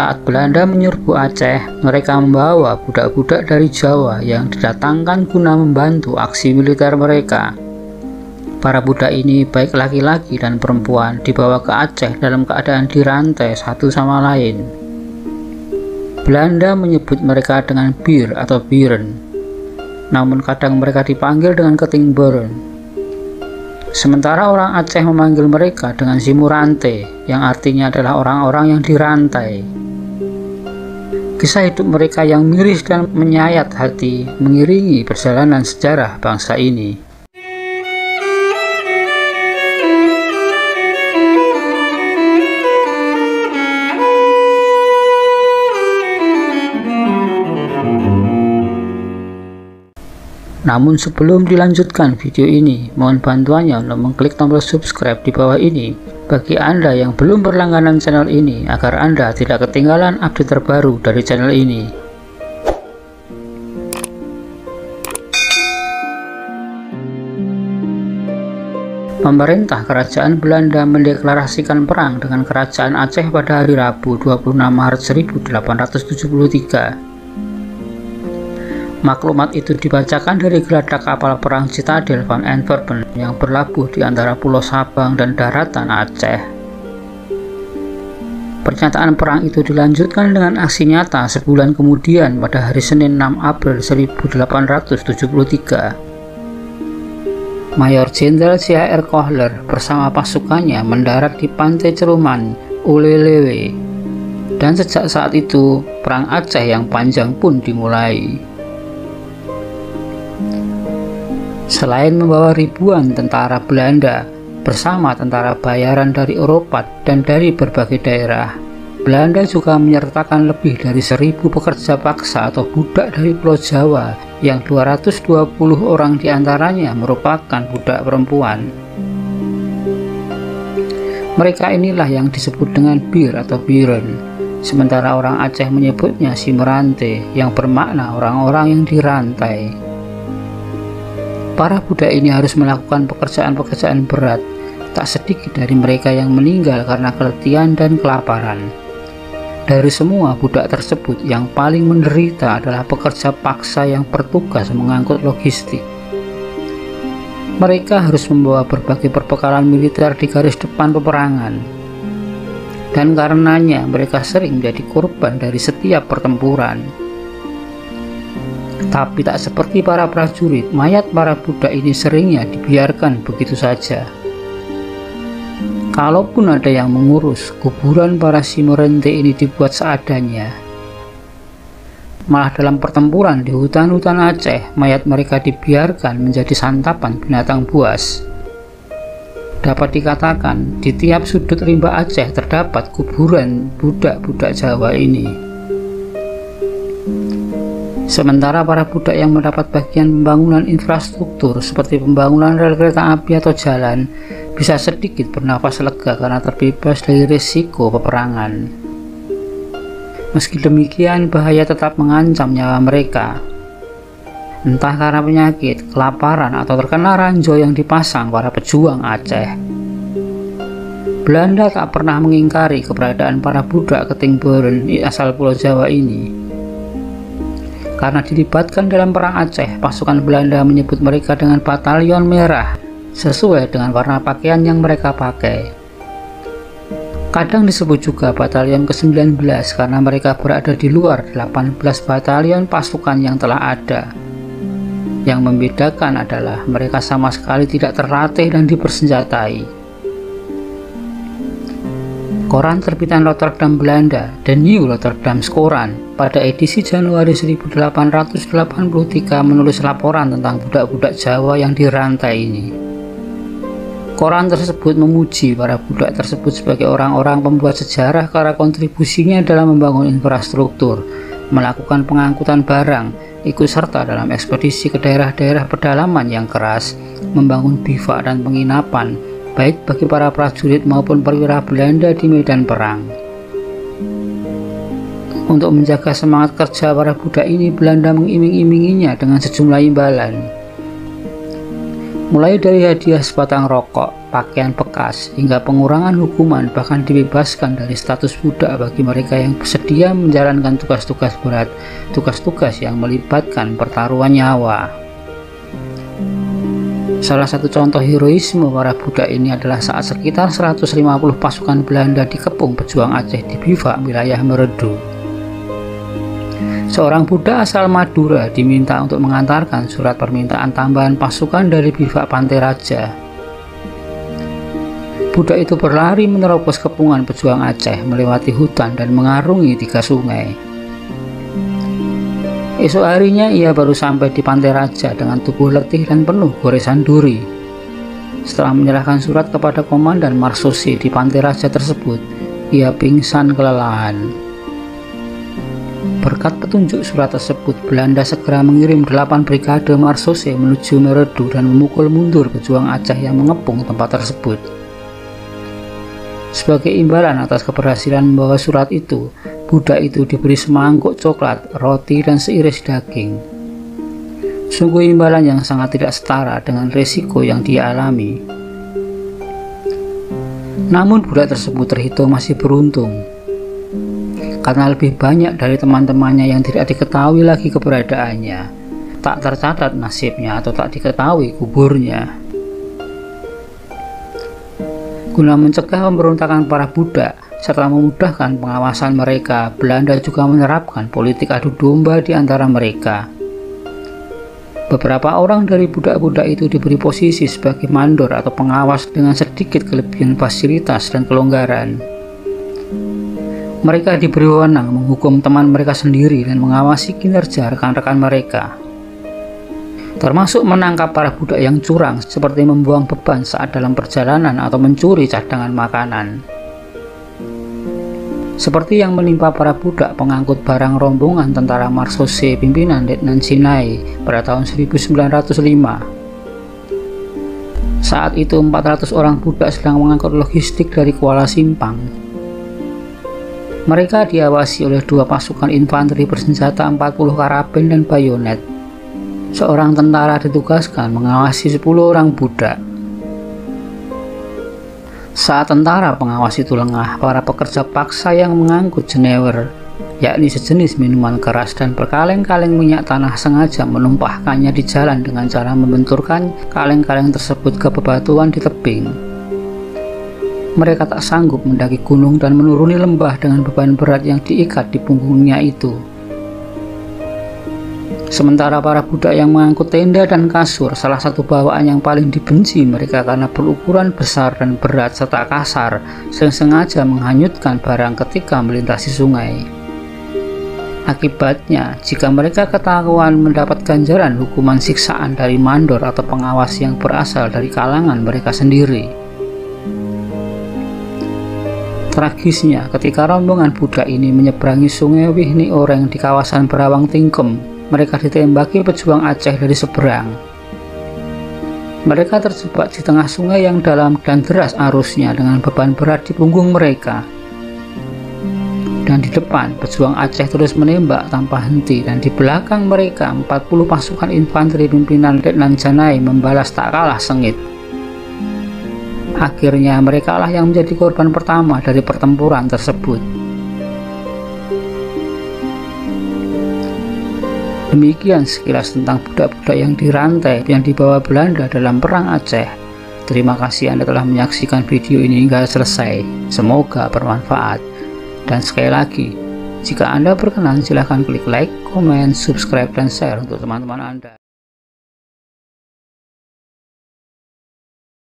Saat Belanda menyerbu Aceh, mereka membawa budak-budak dari Jawa yang didatangkan guna membantu aksi militer mereka. Para budak ini, baik laki-laki dan perempuan, dibawa ke Aceh dalam keadaan dirantai satu sama lain. Belanda menyebut mereka dengan bir atau biren, namun kadang mereka dipanggil dengan ketingberen. Sementara orang Aceh memanggil mereka dengan simurante, yang artinya adalah orang-orang yang dirantai. Kisah hidup mereka yang miris dan menyayat hati mengiringi perjalanan sejarah bangsa ini. Namun sebelum dilanjutkan video ini, mohon bantuannya untuk mengklik tombol subscribe di bawah ini bagi Anda yang belum berlangganan channel ini agar Anda tidak ketinggalan update terbaru dari channel ini. Pemerintah Kerajaan Belanda mendeklarasikan perang dengan Kerajaan Aceh pada hari Rabu 26 Maret 1873. Maklumat itu dibacakan dari geladak kapal perang Citadel van Antwerpen yang berlabuh di antara Pulau Sabang dan daratan Aceh. Pernyataan perang itu dilanjutkan dengan aksi nyata sebulan kemudian pada hari Senin 6 April 1873. Mayor Jenderal C.H.R. Kohler bersama pasukannya mendarat di pantai Ceruman, Ulelewe. Dan sejak saat itu, perang Aceh yang panjang pun dimulai. Selain membawa ribuan tentara Belanda bersama tentara bayaran dari Eropa dan dari berbagai daerah, Belanda juga menyertakan lebih dari 1.000 pekerja paksa atau budak dari Pulau Jawa yang 220 orang diantaranya merupakan budak perempuan. Mereka inilah yang disebut dengan bir atau biren, sementara orang Aceh menyebutnya simrante yang bermakna orang-orang yang dirantai. Para budak ini harus melakukan pekerjaan-pekerjaan berat, tak sedikit dari mereka yang meninggal karena keletihan dan kelaparan. Dari semua budak tersebut, yang paling menderita adalah pekerja paksa yang bertugas mengangkut logistik. Mereka harus membawa berbagai perbekalan militer di garis depan peperangan. Dan karenanya mereka sering menjadi korban dari setiap pertempuran. Tapi tak seperti para prajurit, mayat para budak ini seringnya dibiarkan begitu saja. Kalaupun ada yang mengurus, kuburan para simrante ini dibuat seadanya. Malah dalam pertempuran di hutan-hutan Aceh, mayat mereka dibiarkan menjadi santapan binatang buas. Dapat dikatakan, di tiap sudut rimba Aceh terdapat kuburan budak-budak Jawa ini. Sementara para budak yang mendapat bagian pembangunan infrastruktur seperti pembangunan rel kereta api atau jalan bisa sedikit bernafas lega karena terbebas dari risiko peperangan. Meski demikian, bahaya tetap mengancam nyawa mereka. Entah karena penyakit, kelaparan, atau terkena ranjau yang dipasang para pejuang Aceh. Belanda tak pernah mengingkari keberadaan para budak ketingberen asal Pulau Jawa ini. Karena dilibatkan dalam perang Aceh, pasukan Belanda menyebut mereka dengan Batalion Merah, sesuai dengan warna pakaian yang mereka pakai. Kadang disebut juga Batalion ke-19 karena mereka berada di luar 18 batalion pasukan yang telah ada. Yang membedakan adalah mereka sama sekali tidak terlatih dan dipersenjatai. Koran terbitan Rotterdam Belanda, The New Rotterdam Koran, pada edisi Januari 1883 menulis laporan tentang budak-budak Jawa yang dirantai ini. Koran tersebut memuji para budak tersebut sebagai orang-orang pembuat sejarah karena kontribusinya dalam membangun infrastruktur, melakukan pengangkutan barang, ikut serta dalam ekspedisi ke daerah-daerah pedalaman yang keras, membangun bivak dan penginapan, baik bagi para prajurit maupun perwira Belanda di medan perang. Untuk menjaga semangat kerja para budak ini, Belanda mengiming-iminginya dengan sejumlah imbalan. Mulai dari hadiah sebatang rokok, pakaian bekas, hingga pengurangan hukuman, bahkan dibebaskan dari status budak bagi mereka yang bersedia menjalankan tugas-tugas berat, tugas-tugas yang melibatkan pertaruhan nyawa. Salah satu contoh heroisme para budak ini adalah saat sekitar 150 pasukan Belanda dikepung pejuang Aceh di bivak wilayah Meredu. Seorang budak asal Madura diminta untuk mengantarkan surat permintaan tambahan pasukan dari bivak Pantai Raja. Budak itu berlari menerobos kepungan pejuang Aceh, melewati hutan dan mengarungi 3 sungai. Esok harinya ia baru sampai di Pantai Raja dengan tubuh letih dan penuh goresan duri. Setelah menyerahkan surat kepada komandan Marsose di Pantai Raja tersebut, ia pingsan kelelahan. Berkat petunjuk surat tersebut, Belanda segera mengirim 8 brigade Marsose menuju Meredu dan memukul mundur pejuang Aceh yang mengepung tempat tersebut. Sebagai imbalan atas keberhasilan membawa surat itu, budak itu diberi semangkuk coklat, roti, dan seiris daging. Sungguh imbalan yang sangat tidak setara dengan resiko yang dia alami. Namun budak tersebut terhitung masih beruntung, karena lebih banyak dari teman-temannya yang tidak diketahui lagi keberadaannya, tak tercatat nasibnya atau tak diketahui kuburnya. Guna mencegah pemberontakan para budak serta memudahkan pengawasan mereka, Belanda juga menerapkan politik adu domba di antara mereka. Beberapa orang dari budak-budak itu diberi posisi sebagai mandor atau pengawas dengan sedikit kelebihan fasilitas dan kelonggaran. Mereka diberi wewenang menghukum teman mereka sendiri dan mengawasi kinerja rekan-rekan mereka, termasuk menangkap para budak yang curang seperti membuang beban saat dalam perjalanan atau mencuri cadangan makanan. Seperti yang menimpa para budak pengangkut barang rombongan tentara Marsose pimpinan Letnan Sinai pada tahun 1905. Saat itu 400 orang budak sedang mengangkut logistik dari Kuala Simpang. Mereka diawasi oleh 2 pasukan infanteri bersenjata 40 karabin dan bayonet. Seorang tentara ditugaskan mengawasi 10 orang budak. Saat tentara pengawas itu lengah, para pekerja paksa yang mengangkut jenewer, yakni sejenis minuman keras dan berkaleng-kaleng minyak tanah, sengaja menumpahkannya di jalan dengan cara membenturkan kaleng-kaleng tersebut ke bebatuan di tebing. Mereka tak sanggup mendaki gunung dan menuruni lembah dengan beban berat yang diikat di punggungnya itu. Sementara para budak yang mengangkut tenda dan kasur, salah satu bawaan yang paling dibenci mereka karena berukuran besar dan berat serta kasar, sengaja menghanyutkan barang ketika melintasi sungai. Akibatnya, jika mereka ketahuan mendapat ganjaran hukuman siksaan dari mandor atau pengawas yang berasal dari kalangan mereka sendiri. Tragisnya, ketika rombongan budak ini menyeberangi sungai Wihni Oreng di kawasan Berawang Tingkem, mereka ditembaki pejuang Aceh dari seberang. Mereka terjebak di tengah sungai yang dalam dan deras arusnya dengan beban berat di punggung mereka. Dan di depan, pejuang Aceh terus menembak tanpa henti, dan di belakang mereka 40 pasukan infanteri pimpinan Letnan Janai membalas tak kalah sengit. Akhirnya mereka lah yang menjadi korban pertama dari pertempuran tersebut. Demikian sekilas tentang budak-budak yang dirantai yang dibawa Belanda dalam Perang Aceh. Terima kasih Anda telah menyaksikan video ini hingga selesai. Semoga bermanfaat. Dan sekali lagi, jika Anda berkenan silahkan klik like, komen, subscribe, dan share untuk teman-teman Anda.